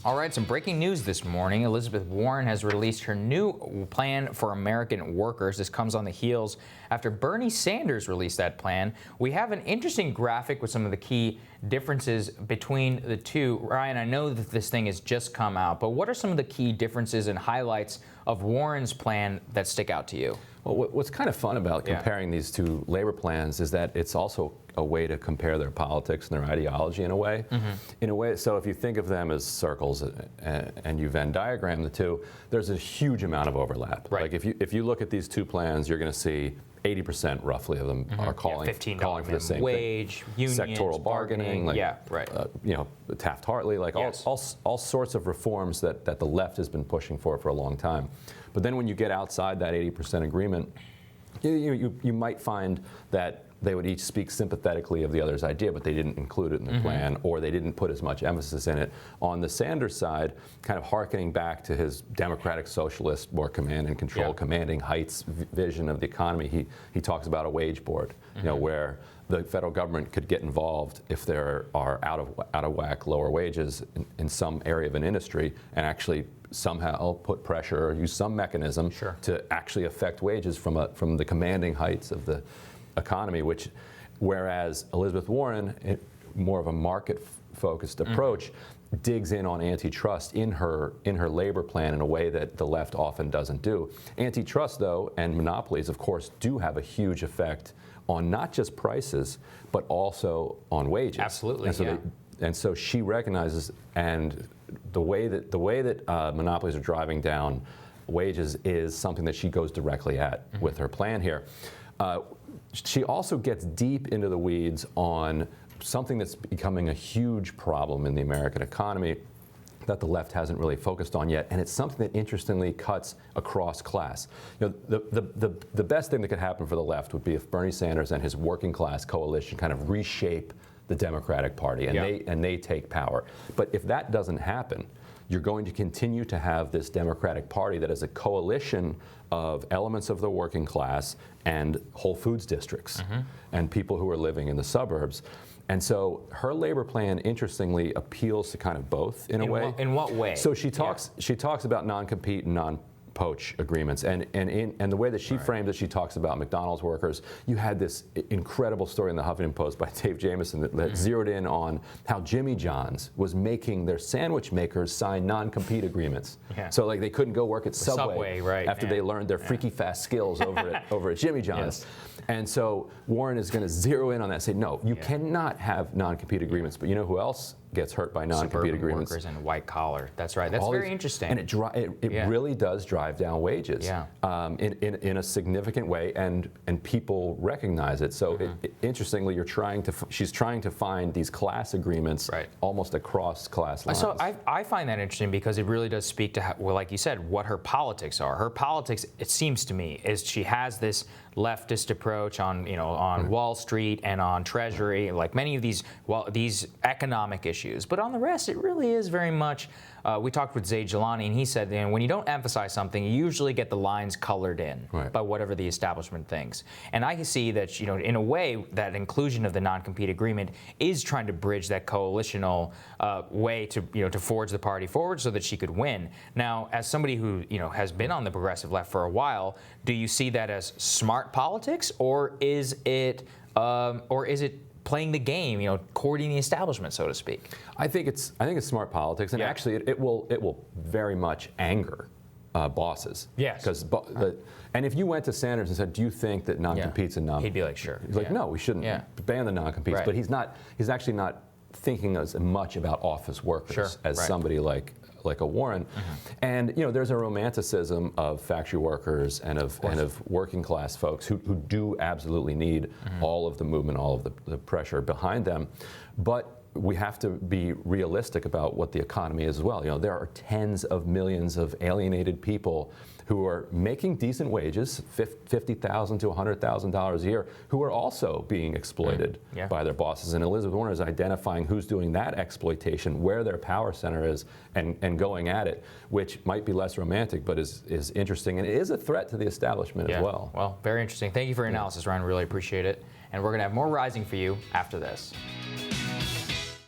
All right, some breaking news this morning. Elizabeth Warren has released her new plan for American workers. This comes on the heels after Bernie Sanders released that plan. We have an interesting graphic with some of the key differences between the two. Ryan, I know that this thing has just come out, but what are some of the key differences and highlights of Warren's plan that stick out to you? Well, what's kind of fun about comparing these two labor plans is that it's also a way to compare their politics and their ideology in a way. In a way, so if you think of them as circles and you Venn diagram the two, there's a huge amount of overlap. Right. Like if you look at these two plans, you're going to see 80% roughly of them are calling for the same wage, thing. Unions, Sectoral bargaining, like, Taft-Hartley, like all sorts of reforms that the left has been pushing for a long time. But then when you get outside that 80% agreement, you might find that they would each speak sympathetically of the other's idea, but they didn't include it in the plan, or they didn't put as much emphasis in it. On the Sanders side, kind of hearkening back to his democratic socialist, more command and control, commanding heights vision of the economy, he talks about a wage board, where the federal government could get involved if there are out of whack lower wages in some area of an industry, and actually somehow put pressure or use some mechanism to actually affect wages from the commanding heights of the economy, whereas Elizabeth Warren, more of a market-focused approach, digs in on antitrust in her labor plan in a way that the left often doesn't do. Antitrust, though, and monopolies, of course, do have a huge effect on not just prices, but also on wages. Absolutely, and so she recognizes, and the way that monopolies are driving down wages is something that she goes directly at with her plan here. She also gets deep into the weeds on something that's becoming a huge problem in the American economy that the left hasn't really focused on yet, and it's something that interestingly cuts across class. The best thing that could happen for the left would be if Bernie Sanders and his working class coalition kind of reshape the Democratic Party and they take power. But if that doesn't happen, you're going to continue to have this Democratic Party that is a coalition of elements of the working class and Whole Foods districts and people who are living in the suburbs. And so her labor plan, interestingly, appeals to kind of both in a way. In what way? So she talks about non-compete and non-poach agreements, and the way that she framed it, she talks about McDonald's workers. You had this incredible story in the Huffington Post by Dave Jamieson that zeroed in on how Jimmy John's was making their sandwich makers sign non-compete agreements. So like they couldn't go work at Subway after they learned their freaky fast skills over at Jimmy John's. And so Warren is going to zero in on that and say, no, you cannot have non-compete agreements. But you know who else gets hurt by non-compete agreements? Workers and white collar. That's right. That's very interesting. And it really does drive down wages in a significant way, and people recognize it. So interestingly, she's trying to find these class agreements almost across class lines. So I find that interesting because it really does speak to, like you said, what her politics are. Her politics, it seems to me, is she has this leftist approach on Wall Street and on Treasury, like many of these economic issues. But on the rest, it really is very much. We talked with Zaid Jilani, and he said, when you don't emphasize something, you usually get the lines colored in by whatever the establishment thinks. And I can see that, in a way, that inclusion of the non-compete agreement is trying to bridge that coalitional way to forge the party forward so that she could win. Now, as somebody who has been on the progressive left for a while, do you see that as smart politics, or is it playing the game, courting the establishment, so to speak? I think it's smart politics, and actually it will very much anger bosses. Yes. And if you went to Sanders and said, "Do you think that non-compete's enough?" He'd be like, "Sure." He's like, "No, we shouldn't ban the non-competes." But he's actually not thinking as much about office workers as somebody like a Warren. And there's a romanticism of factory workers and of working class folks who do absolutely need all of the movement, all of the pressure behind them. But we have to be realistic about what the economy is as well. There are tens of millions of alienated people who are making decent wages, $50,000 to $100,000 a year, who are also being exploited by their bosses. And Elizabeth Warren is identifying who's doing that exploitation, where their power center is, and going at it, which might be less romantic, but is interesting. And it is a threat to the establishment as well. Well, very interesting. Thank you for your analysis, Ryan. Really appreciate it. And we're going to have more Rising for you after this.